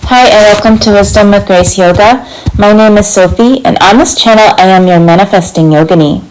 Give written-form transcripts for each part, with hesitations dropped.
Hi and welcome to Wisdom with Grace Yoga. My name is Sophie and on this channel I am your manifesting yogini.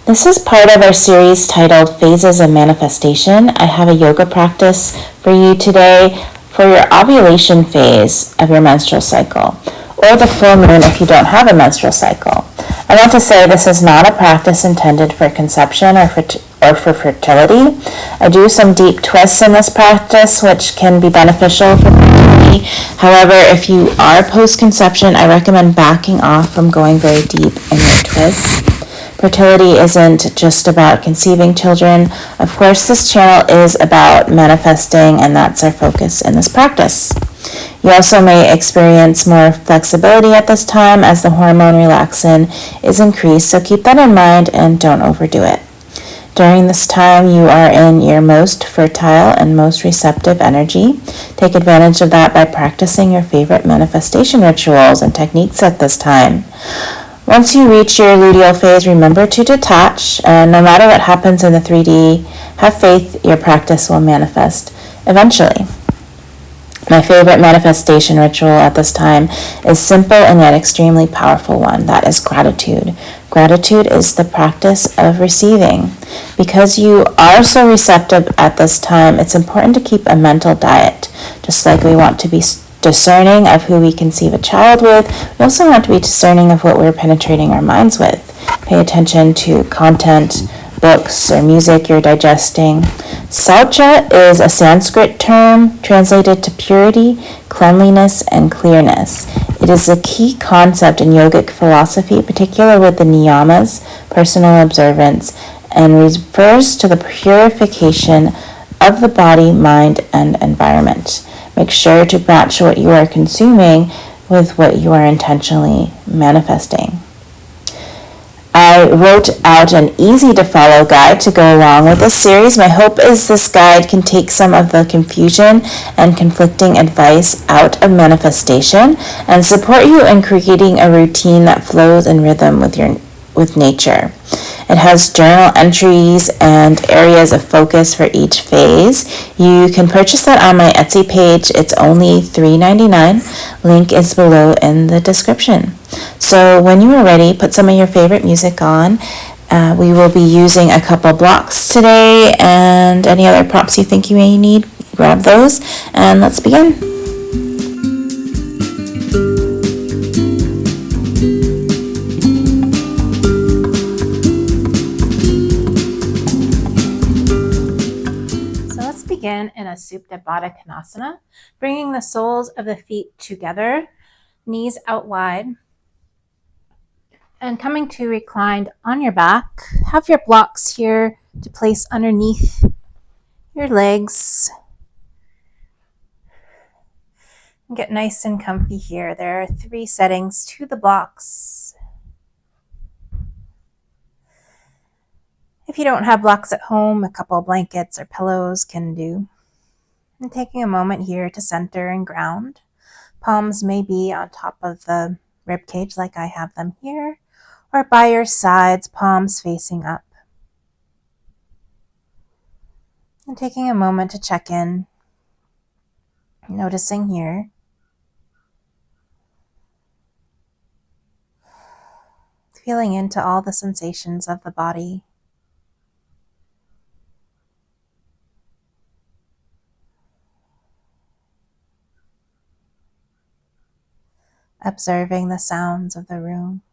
This is part of our series titled Phases of Manifestation. I have a yoga practice for you today for your ovulation phase of your menstrual cycle, or the full moon if you don't have a menstrual cycle. I want to say this is not a practice intended for conception or for fertility. I do some deep twists in this practice which can be beneficial for fertility. However, if you are post-conception, I recommend backing off from going very deep in your twists. Fertility isn't just about conceiving children. Of course, this channel is about manifesting, and that's our focus in this practice. You also may experience more flexibility at this time as the hormone relaxin is increased, so keep that in mind and don't overdo it. During this time, you are in your most fertile and most receptive energy. Take advantage of that by practicing your favorite manifestation rituals and techniques at this time. Once you reach your luteal phase, remember to detach, and no matter what happens in the 3D, have faith your practice will manifest eventually. My favorite manifestation ritual at this time is simple and yet extremely powerful one. That is gratitude. Gratitude is the practice of receiving. Because you are so receptive at this time, it's important to keep a mental diet. Just like we want to be discerning of who we conceive a child with, we also want to be discerning of what we're penetrating our minds with. Pay attention to content, books, or music you're digesting. Saucha is a Sanskrit term translated to purity, cleanliness, and clearness. It is a key concept in yogic philosophy, particularly with the niyamas, personal observance, and refers to the purification of the body, mind, and environment. Make sure to match what you are consuming with what you are intentionally manifesting. I wrote out an easy-to-follow guide to go along with this series. My hope is this guide can take some of the confusion and conflicting advice out of manifestation and support you in creating a routine that flows in rhythm with nature. It has journal entries and areas of focus for each phase. You can purchase that on my Etsy page. It's only $3.99. Link is below in the description. So when you are ready, put some of your favorite music on. We will be using a couple blocks today, and any other props you think you may need, grab those, and let's begin. Begin in a Supta Baddha Konasana, bringing the soles of the feet together, knees out wide, and coming to reclined on your back. Have your blocks here to place underneath your legs. Get nice and comfy here. There are 3 settings to the blocks. If you don't have blocks at home, a couple blankets or pillows can do. And taking a moment here to center and ground. Palms may be on top of the rib cage like I have them here, or by your sides, palms facing up. And taking a moment to check in, noticing here. Feeling into all the sensations of the body. Observing the sounds of the room,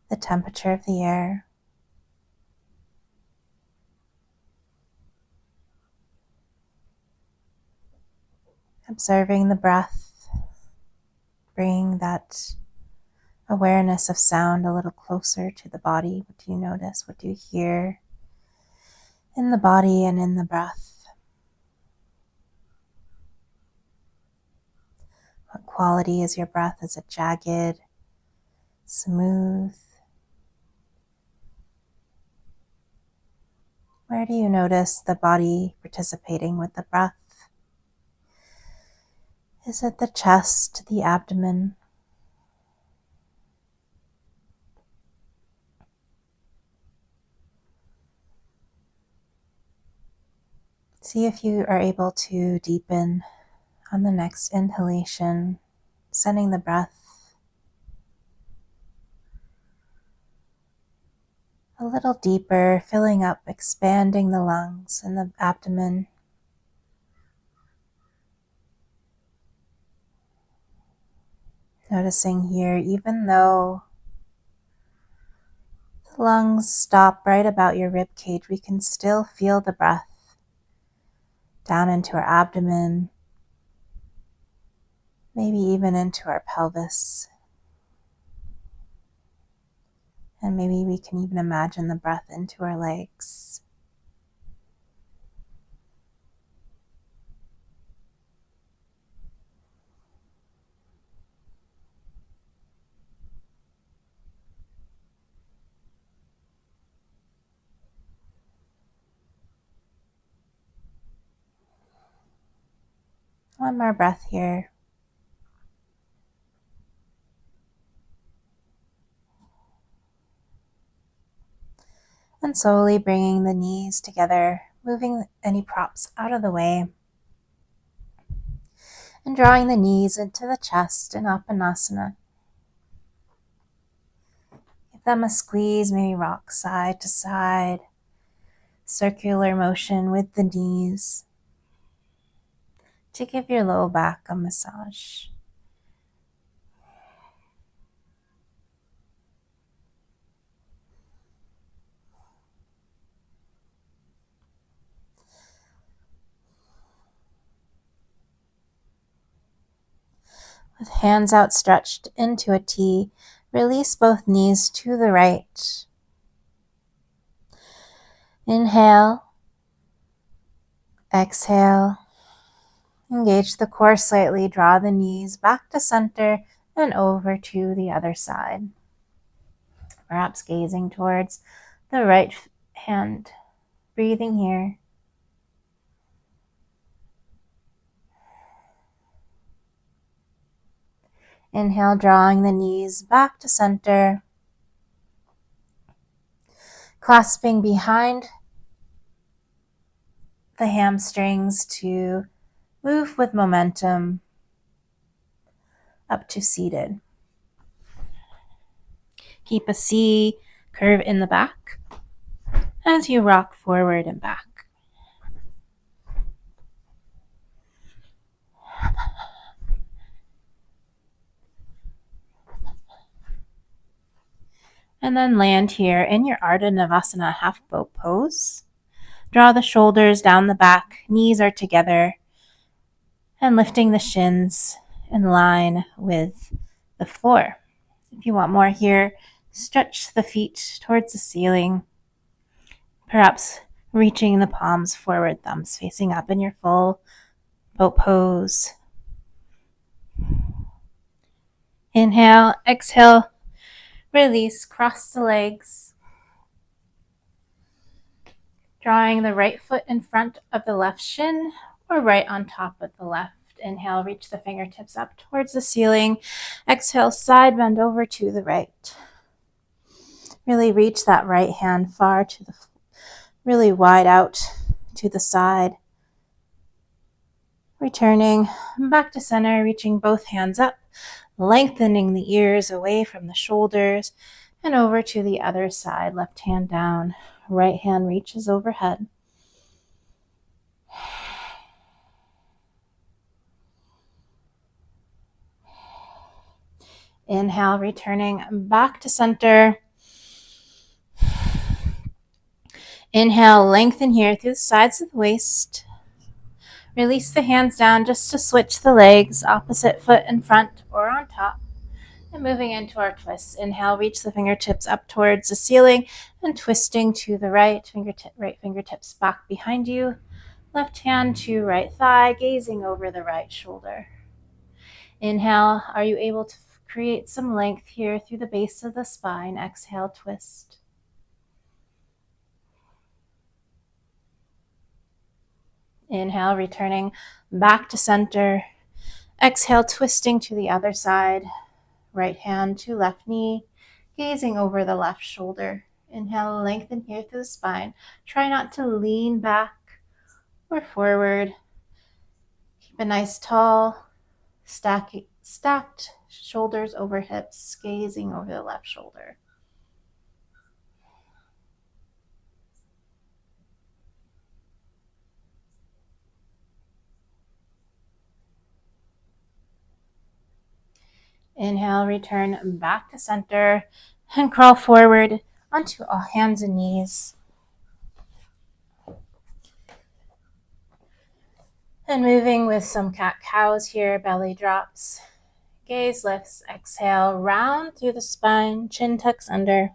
the temperature of the air, observing the breath, bringing that awareness of sound a little closer to the body. What do you notice? What do you hear in the body and in the breath? What quality is your breath? Is it jagged, smooth? Where do you notice the body participating with the breath? Is it the chest, the abdomen? See if you are able to deepen On the next inhalation, sending the breath a little deeper, filling up, expanding the lungs and the abdomen. Noticing here, even though the lungs stop right about your rib cage, we can still feel the breath down into our abdomen, maybe even into our pelvis. And maybe we can even imagine the breath into our legs. One more breath here. And slowly bringing the knees together, moving any props out of the way, and drawing the knees into the chest in Apanasana. Give them a squeeze, maybe rock side to side, circular motion with the knees to give your low back a massage. With hands outstretched into a T, release both knees to the right. Inhale, exhale, engage the core slightly, draw the knees back to center and over to the other side. Perhaps gazing towards the right hand, breathing here. Inhale, drawing the knees back to center, clasping behind the hamstrings to move with momentum up to seated. Keep a C curve in the back as you rock forward and back. And then land here in your Ardha Navasana half boat pose. Draw the shoulders down the back, knees are together, and lifting the shins in line with the floor. If you want more here, stretch the feet towards the ceiling, perhaps reaching the palms forward, thumbs facing up in your full boat pose. Inhale, exhale, release, cross the legs. Drawing the right foot in front of the left shin or right on top of the left. Inhale, reach the fingertips up towards the ceiling. Exhale, side bend over to the right. Really reach that right hand far to the, really wide out to the side. Returning back to center, reaching both hands up, lengthening the ears away from the shoulders and over to the other side. Left hand down, right hand reaches overhead. Inhale, returning back to center. Inhale, lengthen here through the sides of the waist. Release the hands down just to switch the legs, opposite foot in front or on top. And moving into our twists. Inhale, reach the fingertips up towards the ceiling and twisting to the right. Right fingertips back behind you. Left hand to right thigh, gazing over the right shoulder. Inhale, are you able to create some length here through the base of the spine? Exhale, twist. Inhale, returning back to center. Exhale, twisting to the other side. Right hand to left knee, gazing over the left shoulder. Inhale, lengthen here through the spine. Try not to lean back or forward. A nice tall, stacked shoulders over hips, gazing over the left shoulder. Inhale, return back to center and crawl forward onto all hands and knees. And moving with some cat-cows here, belly drops. Gaze lifts, exhale, round through the spine, chin tucks under.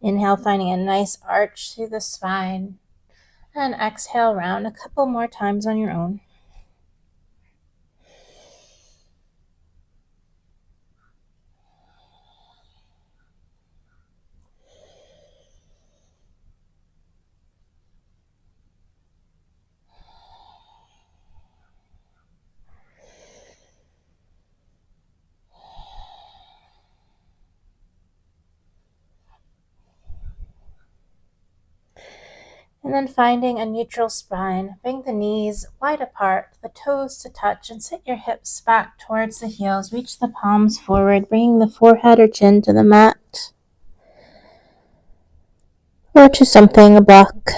Inhale, finding a nice arch through the spine. And exhale, round a couple more times on your own. And then finding a neutral spine, bring the knees wide apart, the toes to touch, and sit your hips back towards the heels. Reach the palms forward, bringing the forehead or chin to the mat or to something, a block.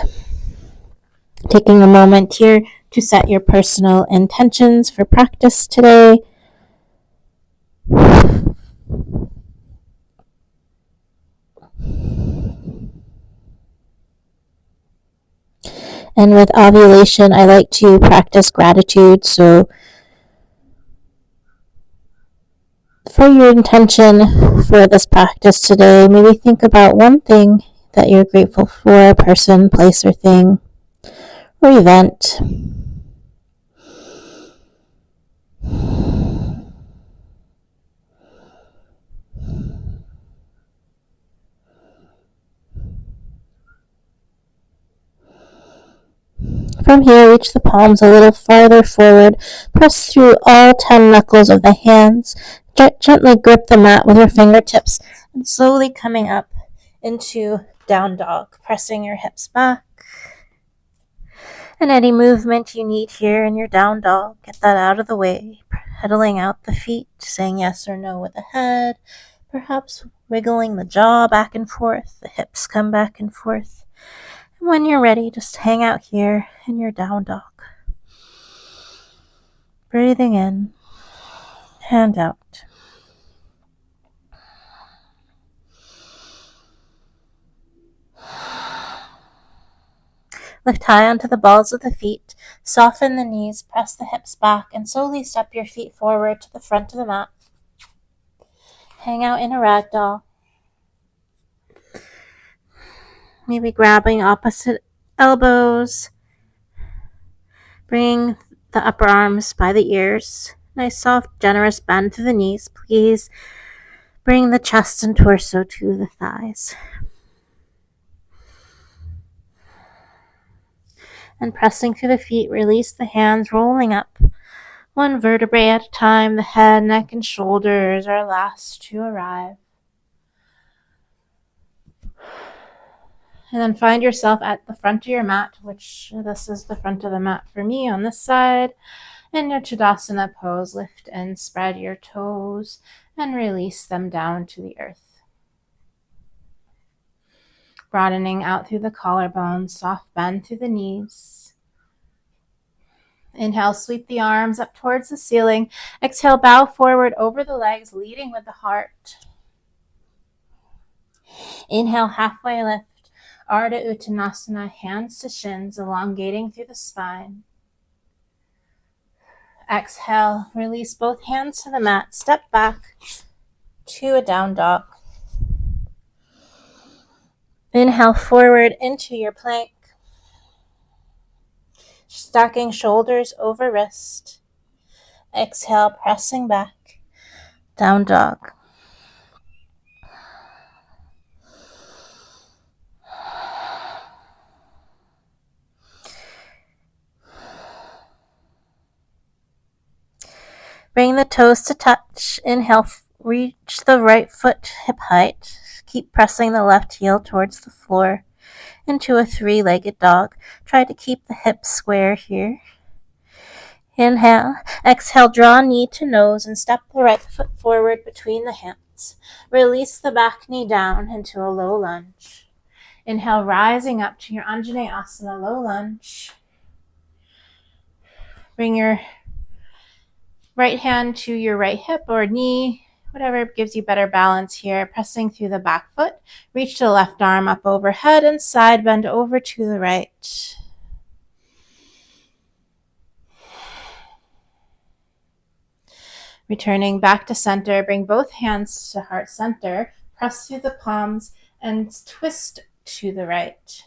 Taking a moment here to set your personal intentions for practice today. And with ovulation, I like to practice gratitude. So for your intention for this practice today, maybe think about one thing that you're grateful for, a person, place, or thing, or event. From here, reach the palms a little farther forward. Press through all 10 knuckles of the hands. Gently grip the mat with your fingertips and slowly coming up into down dog, pressing your hips back. And any movement you need here in your down dog, get that out of the way. Pedaling out the feet, saying yes or no with the head, perhaps wiggling the jaw back and forth, the hips come back and forth. And when you're ready, just hang out here in your down dog. Breathing in and out. Lift high onto the balls of the feet, soften the knees, press the hips back, and slowly step your feet forward to the front of the mat. Hang out in a ragdoll. Maybe grabbing opposite elbows. Bring the upper arms by the ears. Nice, soft, generous bend through the knees. Please bring the chest and torso to the thighs. And pressing through the feet, release the hands, rolling up. One vertebrae at a time, the head, neck, and shoulders are last to arrive. And then find yourself at the front of your mat, which this is the front of the mat for me on this side. In your Tadasana pose, lift and spread your toes and release them down to the earth. Broadening out through the collarbones, soft bend through the knees. Inhale, sweep the arms up towards the ceiling. Exhale, bow forward over the legs, leading with the heart. Inhale, halfway lift. Ardha Uttanasana, hands to shins, elongating through the spine. Exhale, release both hands to the mat. Step back to a down dog. Inhale forward into your plank. Stacking shoulders over wrist. Exhale, pressing back. Down dog. Bring the toes to touch. Inhale, reach the right foot hip height. Keep pressing the left heel towards the floor into a 3-legged dog. Try to keep the hips square here. Inhale. Exhale, draw knee to nose and step the right foot forward between the hands. Release the back knee down into a low lunge. Inhale, rising up to your Anjaneyasana low lunge. Bring your right hand to your right hip or knee, whatever gives you better balance here. Pressing through the back foot. Reach the left arm up overhead and side bend over to the right. Returning back to center, bring both hands to heart center. Press through the palms and twist to the right.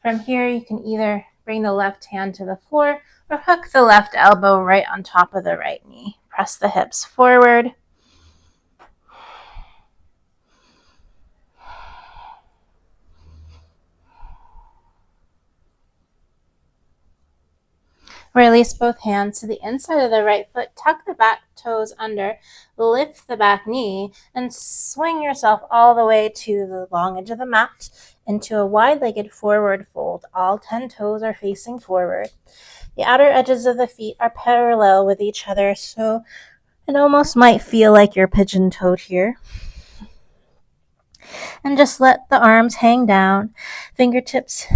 From here, you can either bring the left hand to the floor or hook the left elbow right on top of the right knee. Press the hips forward. Release both hands to the inside of the right foot. Tuck the back toes under. Lift the back knee and swing yourself all the way to the long edge of the mat into a wide-legged forward fold. All 10 toes are facing forward. The outer edges of the feet are parallel with each other, so it almost might feel like you're pigeon-toed here. And just let the arms hang down, fingertips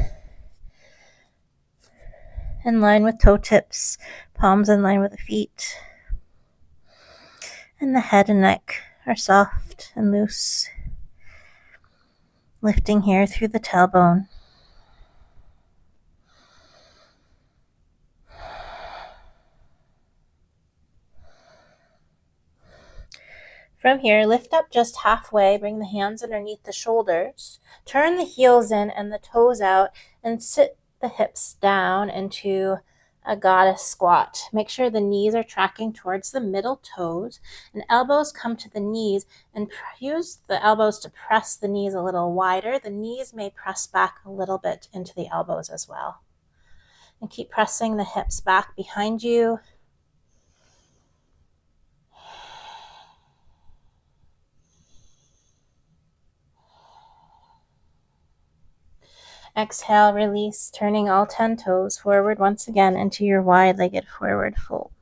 in line with toe tips, palms in line with the feet. And the head and neck are soft and loose, lifting here through the tailbone. From here, lift up just halfway, bring the hands underneath the shoulders, turn the heels in and the toes out, and sit the hips down into a goddess squat. Make sure the knees are tracking towards the middle toes and elbows come to the knees, and use the elbows to press the knees a little wider. The knees may press back a little bit into the elbows as well. And keep pressing the hips back behind you. Exhale, release, turning all 10 toes forward once again into your wide-legged forward fold.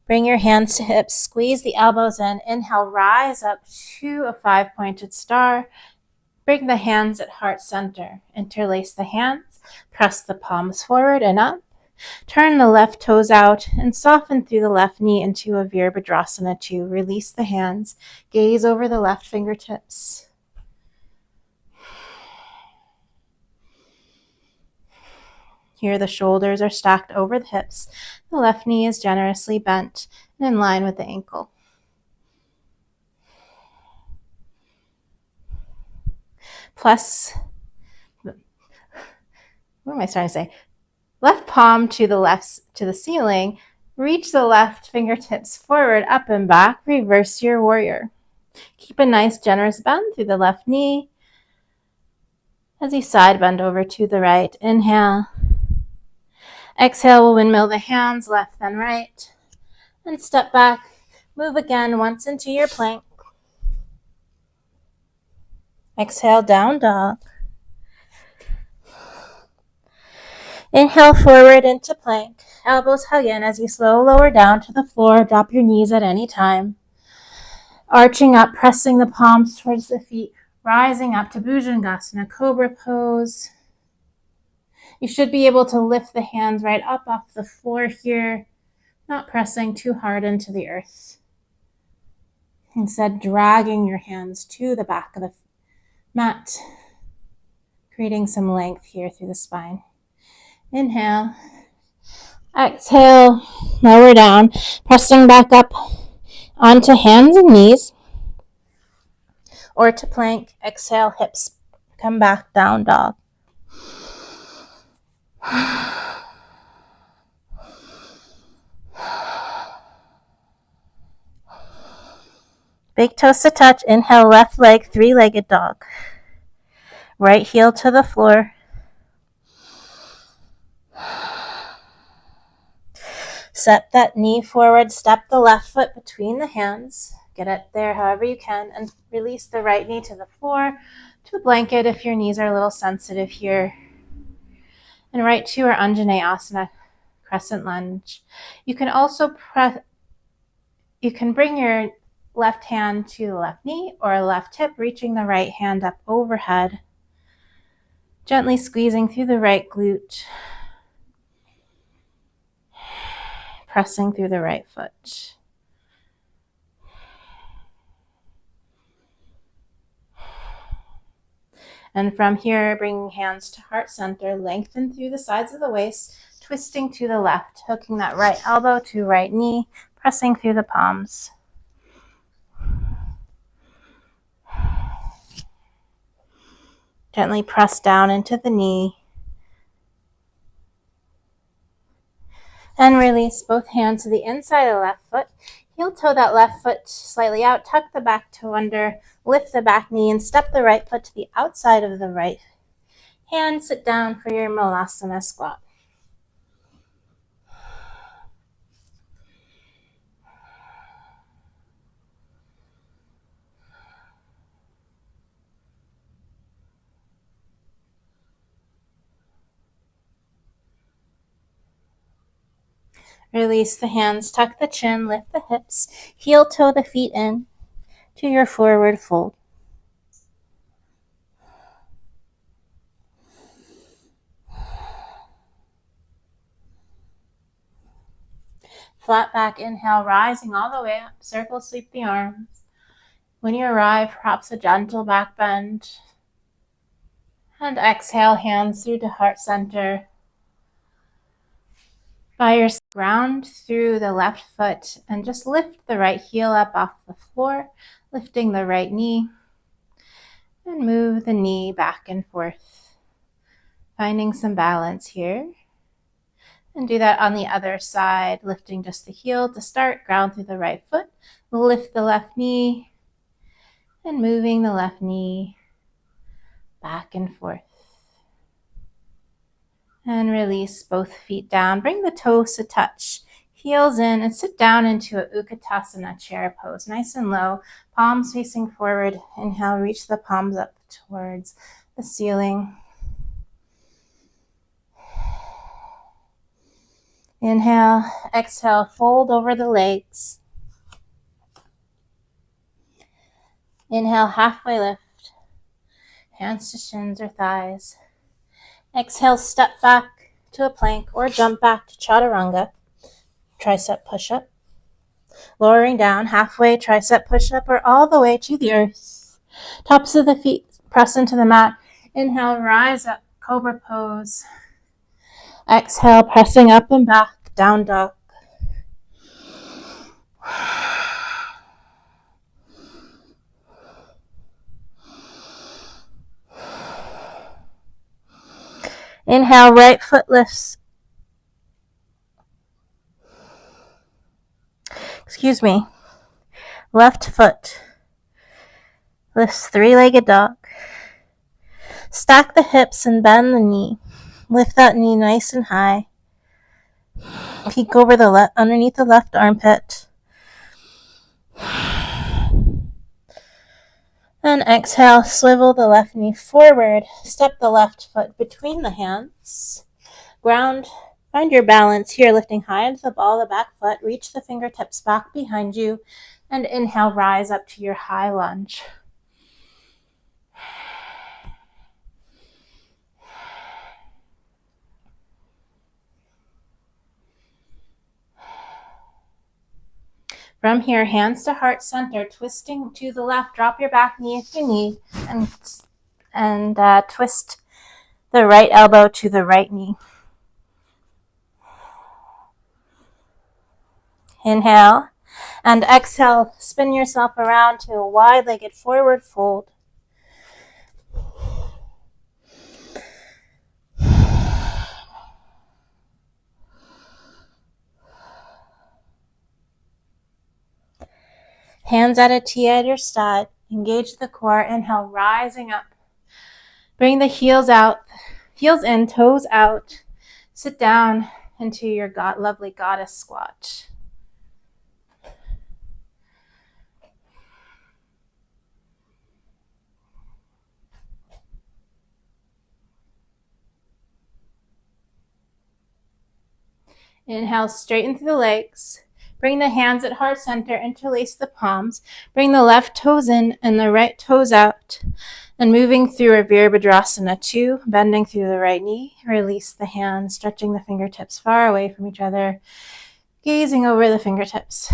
Bring your hands to hips, squeeze the elbows in. Inhale, rise up to a 5-pointed star. Bring the hands at heart center. Interlace the hands, press the palms forward and up. Turn the left toes out and soften through the left knee into a Virabhadrasana 2. Release the hands. Gaze over the left fingertips. Here the shoulders are stacked over the hips. The left knee is generously bent and in line with the ankle. Plus, what am I starting to say? Left palm to the ceiling. Reach the left fingertips forward, up and back. Reverse your warrior. Keep a nice generous bend through the left knee as you side bend over to the right. Inhale. Exhale, we'll windmill the hands left then right. And step back. Move again once into your plank. Exhale, down dog. Inhale forward into plank. Elbows hug in as you slow lower down to the floor. Drop your knees at any time. Arching up, pressing the palms towards the feet. Rising up to Bhujangasana, Cobra pose. You should be able to lift the hands right up off the floor here, not pressing too hard into the earth. Instead, dragging your hands to the back of the mat, creating some length here through the spine. Inhale. Exhale, lower down, pressing back up onto hands and knees or to plank. Exhale, hips come back, down dog. Big toes to touch. Inhale, left leg, 3-legged dog. Right heel to the floor. Set that knee forward, step the left foot between the hands. Get it there however you can, and release the right knee to the floor. to a blanket if your knees are a little sensitive here. And right to our Anjaneyasana, crescent lunge. You can also bring your left hand to the left knee or left hip, reaching the right hand up overhead. Gently squeezing through the right glute. Pressing through the right foot. And from here, bringing hands to heart center, lengthen through the sides of the waist, twisting to the left, hooking that right elbow to right knee, pressing through the palms. Gently press down into the knee. And release both hands to the inside of the left foot. Heel toe that left foot slightly out, tuck the back toe under, lift the back knee, and step the right foot to the outside of the right hand. Sit down for your Malasana squat. Release the hands, tuck the chin, lift the hips, heel toe the feet in to your forward fold. Flat back inhale, rising all the way up, circle sweep the arms. When you arrive, perhaps a gentle back bend. And exhale, hands through to heart center. By your ground through the left foot and just lift the right heel up off the floor, lifting the right knee and move the knee back and forth. Finding some balance here. And do that on the other side, lifting just the heel to start, ground through the right foot, lift the left knee and moving the left knee back and forth. And release both feet down. Bring the toes to touch, heels in, and sit down into a Utkatasana chair pose. Nice and low, palms facing forward. Inhale, reach the palms up towards the ceiling. Inhale, exhale, fold over the legs. Inhale, halfway lift. Hands to shins or thighs. Exhale, step back to a plank or jump back to chaturanga. Tricep push-up. Lowering down, halfway tricep push-up or all the way to the earth. Tops of the feet press into the mat. Inhale, rise up, cobra pose. Exhale, pressing up and back, down dog. Inhale, right foot lifts. Left foot lifts, three-legged dog. Stack the hips and bend the knee. Lift that knee nice and high. Peek over underneath the left armpit. And exhale, swivel the left knee forward. Step the left foot between the hands. Ground, find your balance here, lifting high into the ball of the back foot. Reach the fingertips back behind you. And inhale, rise up to your high lunge. From here, hands to heart center, twisting to the left. Drop your back knee if you need, and twist the right elbow to the right knee. Inhale, and exhale, spin yourself around to a wide-legged forward fold. Hands at a T at your side. Engage the core. Inhale, rising up. Bring the heels out, heels in, toes out. Sit down into your lovely goddess squat. Inhale, straighten through the legs. Bring the hands at heart center, interlace the palms. Bring the left toes in and the right toes out. And moving through our Virabhadrasana 2, bending through the right knee. Release the hands, stretching the fingertips far away from each other. Gazing over the fingertips.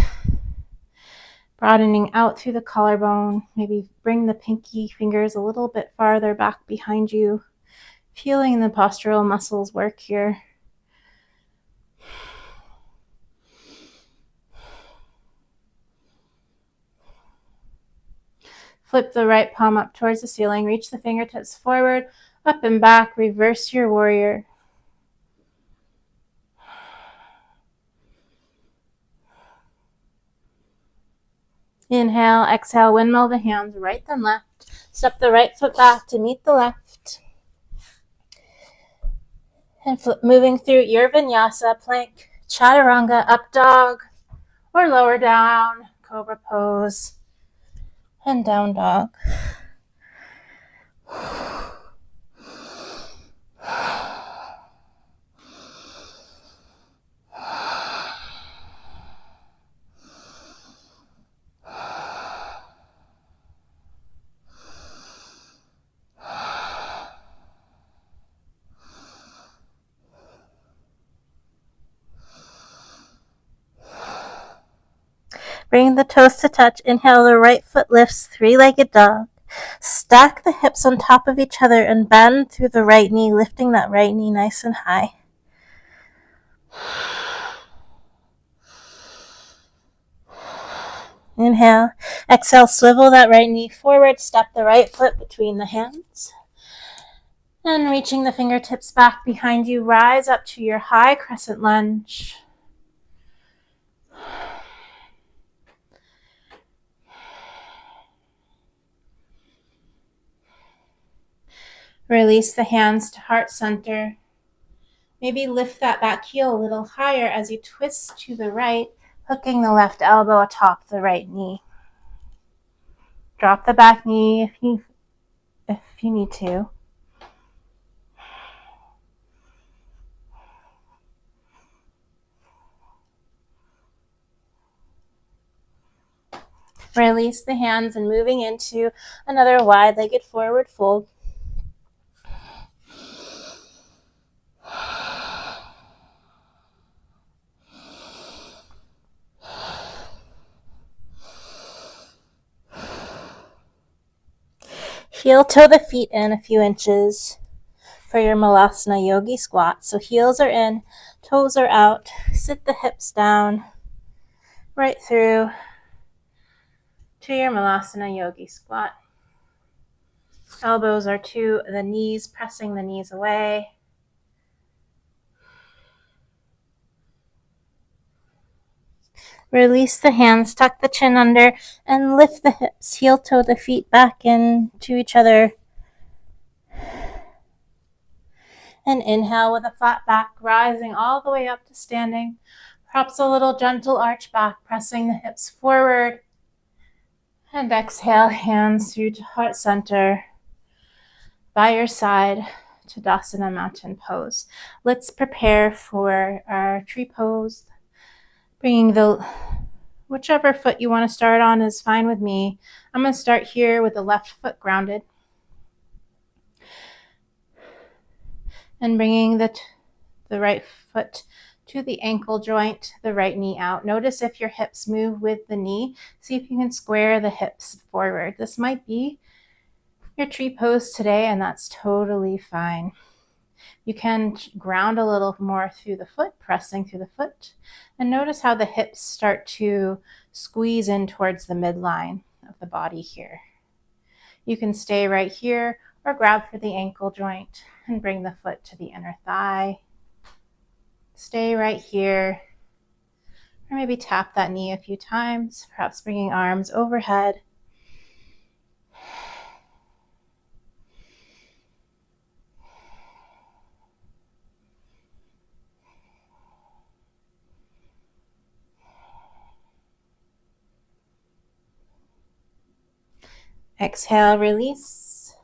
Broadening out through the collarbone. Maybe bring the pinky fingers a little bit farther back behind you. Feeling the postural muscles work here. Flip the right palm up towards the ceiling. Reach the fingertips forward, up and back. Reverse your warrior. Inhale, exhale, windmill the hands right then left. Step the right foot back to meet the left. And moving through your vinyasa, plank, chaturanga, up dog, or lower down, cobra pose, and down dog. Bring the toes to touch. Inhale, the right foot lifts, three-legged dog. Stack the hips on top of each other and bend through the right knee, lifting that right knee nice and high. Inhale. Exhale, swivel that right knee forward. Step the right foot between the hands. And reaching the fingertips back behind you, rise up to your high crescent lunge. Release the hands to heart center. Maybe lift that back heel a little higher as you twist to the right, hooking the left elbow atop the right knee. Drop the back knee if you need to. Release the hands and moving into another wide-legged forward fold. Heel toe the feet in a few inches for your Malasana Yogi squat. So heels are in, toes are out. Sit the hips down right through to your Malasana Yogi squat. Elbows are to the knees, pressing the knees away. Release the hands, tuck the chin under, and lift the hips. Heel toe the feet back into each other. And inhale with a flat back, rising all the way up to standing. Perhaps a little gentle arch back, pressing the hips forward. And exhale, hands through to heart center. By your side, Tadasana mountain pose. Let's prepare for our tree pose. Bringing whichever foot you want to start on is fine with me. I'm going to start here with the left foot grounded. And bringing the right foot to the ankle joint, the right knee out. Notice if your hips move with the knee. See if you can square the hips forward. This might be your tree pose today, and that's totally fine. You can ground a little more through the foot, pressing through the foot. And notice how the hips start to squeeze in towards the midline of the body here. You can stay right here or grab for the ankle joint and bring the foot to the inner thigh. Stay right here. Or maybe tap that knee a few times, perhaps bringing arms overhead. Exhale, release.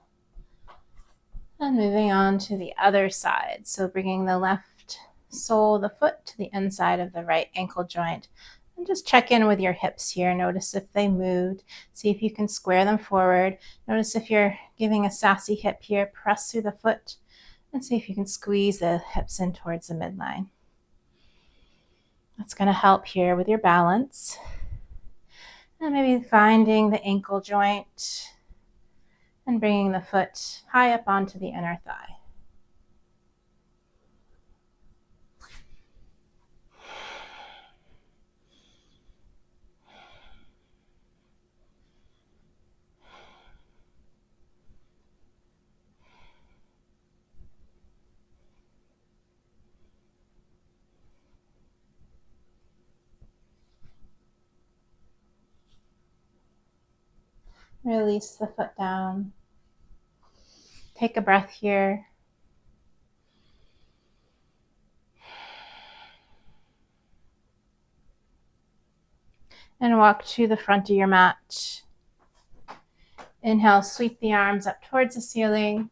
And moving on to the other side. So bringing the left sole of the foot to the inside of the right ankle joint. And just check in with your hips here. Notice if they moved. See if you can square them forward. Notice if you're giving a sassy hip here. Press through the foot and see if you can squeeze the hips in towards the midline. That's going to help here with your balance. And maybe finding the ankle joint and bringing the foot high up onto the inner thigh. Release the foot down. Take a breath here. And walk to the front of your mat. Inhale, sweep the arms up towards the ceiling.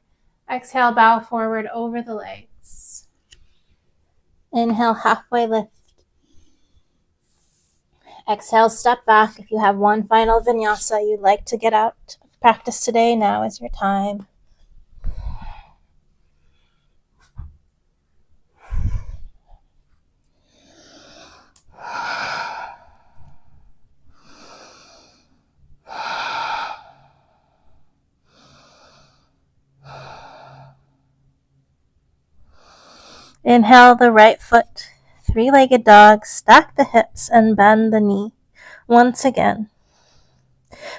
Exhale, bow forward over the legs. Inhale, halfway lift. Exhale, step back. If you have one final vinyasa you'd like to get out of practice today, now is your time. Inhale the right foot, three-legged dog, stack the hips and bend the knee. Once again,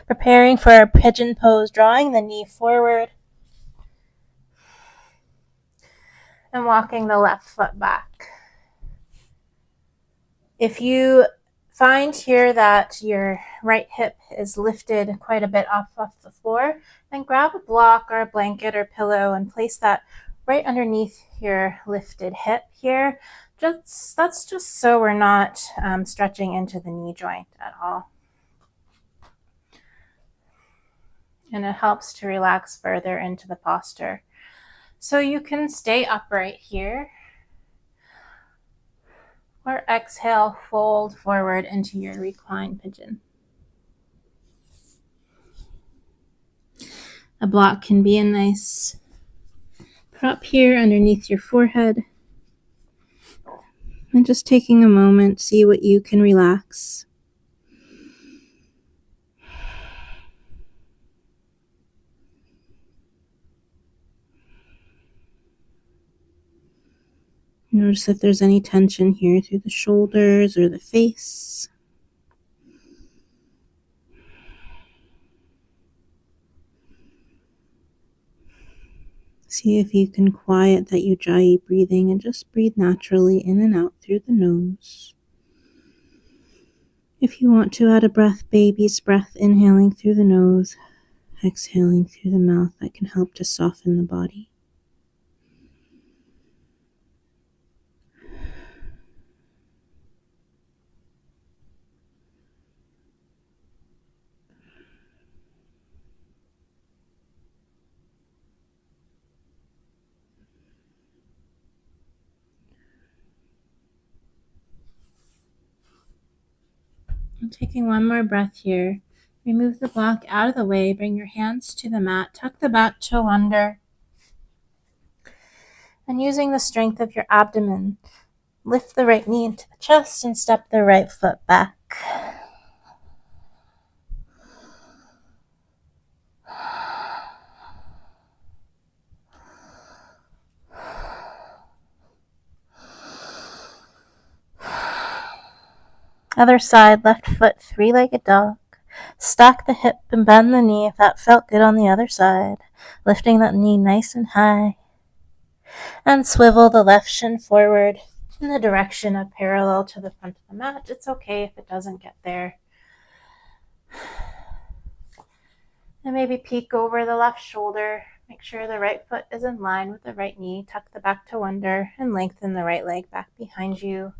preparing for a pigeon pose, drawing the knee forward and walking the left foot back. If you find here that your right hip is lifted quite a bit off the floor, then grab a block or a blanket or pillow and place that right underneath your lifted hip here. That's just so we're not stretching into the knee joint at all. And it helps to relax further into the posture. So you can stay upright here. Or exhale, fold forward into your reclined pigeon. A block can be a nice prop here underneath your forehead. And just taking a moment, see what you can relax. Notice if there's any tension here through the shoulders or the face. See if you can quiet that ujjayi breathing and just breathe naturally in and out through the nose. If you want to add a breath, baby's breath, inhaling through the nose, exhaling through the mouth, that can help to soften the body. And taking one more breath here. Remove the block out of the way. Bring your hands to the mat. Tuck the back toe under. And using the strength of your abdomen, lift the right knee into the chest and step the right foot back. Other side, left foot, three-legged dog. Stack the hip and bend the knee if that felt good on the other side. Lifting that knee nice and high. And swivel the left shin forward in the direction of parallel to the front of the mat. It's okay if it doesn't get there. And maybe peek over the left shoulder. Make sure the right foot is in line with the right knee. Tuck the back toe under and lengthen the right leg back behind you.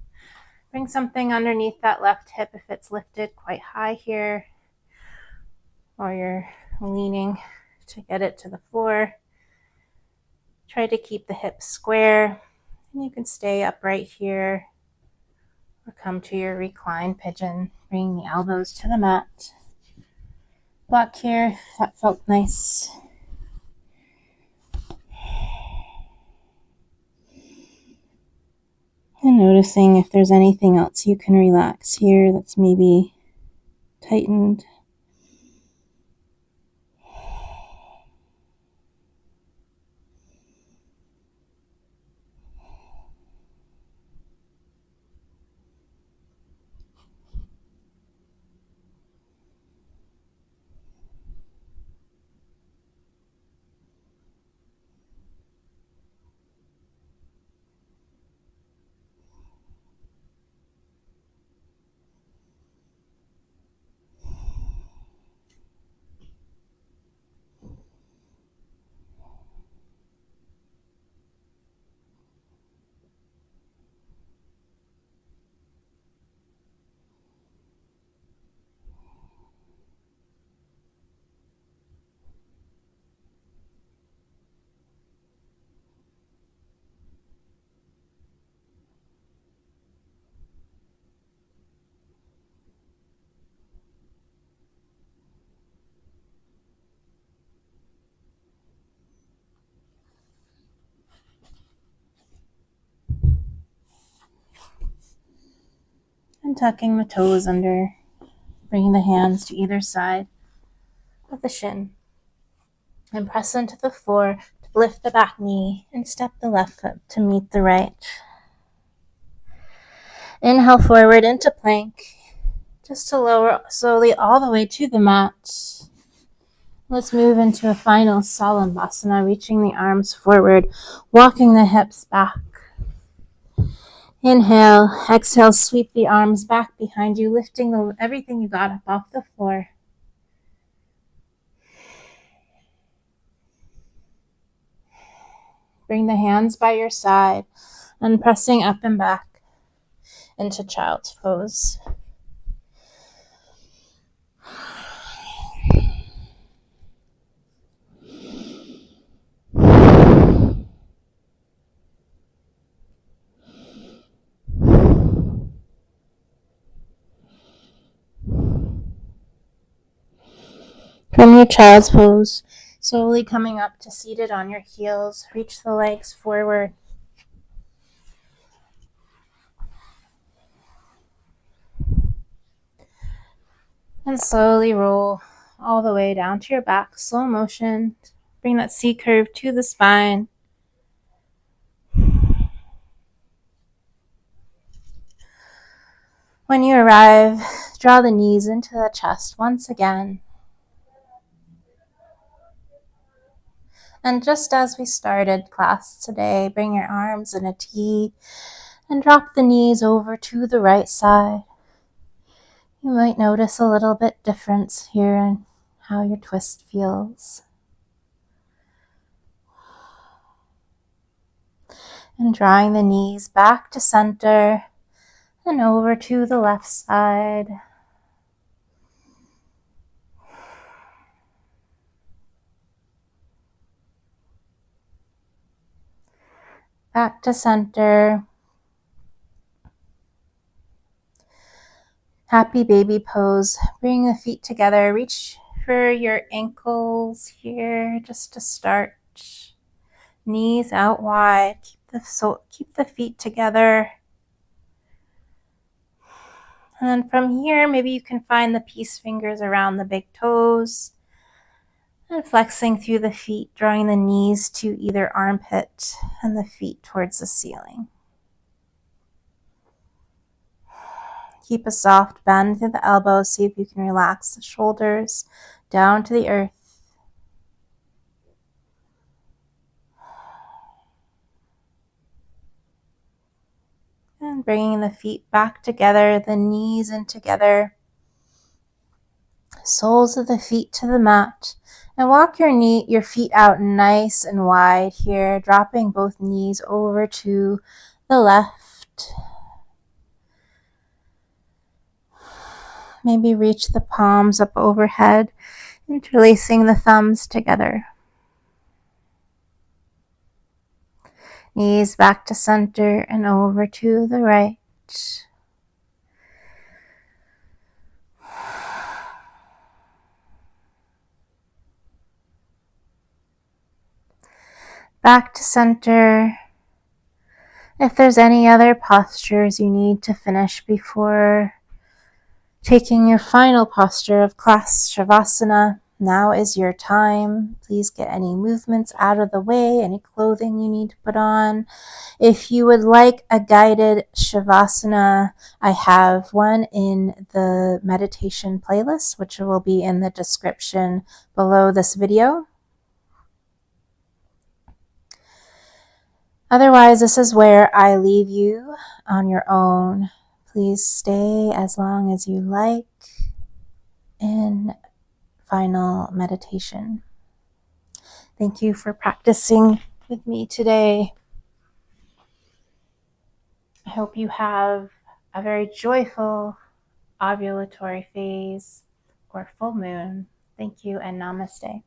Bring something underneath that left hip if it's lifted quite high here, or you're leaning to get it to the floor. Try to keep the hips square. You can stay upright here or come to your reclined pigeon. Bring the elbows to the mat. Block here. That felt nice. And noticing if there's anything else you can relax here that's maybe tightened. And tucking the toes under. Bringing the hands to either side of the shin. And press into the floor to lift the back knee and step the left foot to meet the right. Inhale forward into plank. Just to lower slowly all the way to the mat. Let's move into a final Salambhasana, reaching the arms forward, walking the hips back. Inhale, exhale, sweep the arms back behind you, lifting everything you got up off the floor. Bring the hands by your side and pressing up and back into child's pose. From your child's pose, slowly coming up to seated on your heels, reach the legs forward. And slowly roll all the way down to your back, slow motion. Bring that C curve to the spine. When you arrive, draw the knees into the chest once again. And just as we started class today, bring your arms in a T and drop the knees over to the right side. You might notice a little bit difference here in how your twist feels. And drawing the knees back to center and over to the left side. Back to center. Happy baby pose. Bring the feet together. Reach for your ankles here just to start. Knees out wide. Keep the feet together. And then from here, maybe you can find the peace fingers around the big toes. And flexing through the feet, drawing the knees to either armpit and the feet towards the ceiling. Keep a soft bend through the elbows. See if you can relax the shoulders down to the earth. And bringing the feet back together, the knees in together. Soles of the feet to the mat. And walk your feet out nice and wide here, dropping both knees over to the left. Maybe reach the palms up overhead, interlacing the thumbs together. Knees back to center and over to the right. Back to center. If there's any other postures you need to finish before taking your final posture of class Shavasana, now is your time. Please get any movements out of the way, any clothing you need to put on. If you would like a guided Shavasana, I have one in the meditation playlist, which will be in the description below this video. Otherwise, this is where I leave you on your own. Please stay as long as you like in final meditation. Thank you for practicing with me today. I hope you have a very joyful ovulatory phase or full moon. Thank you and namaste.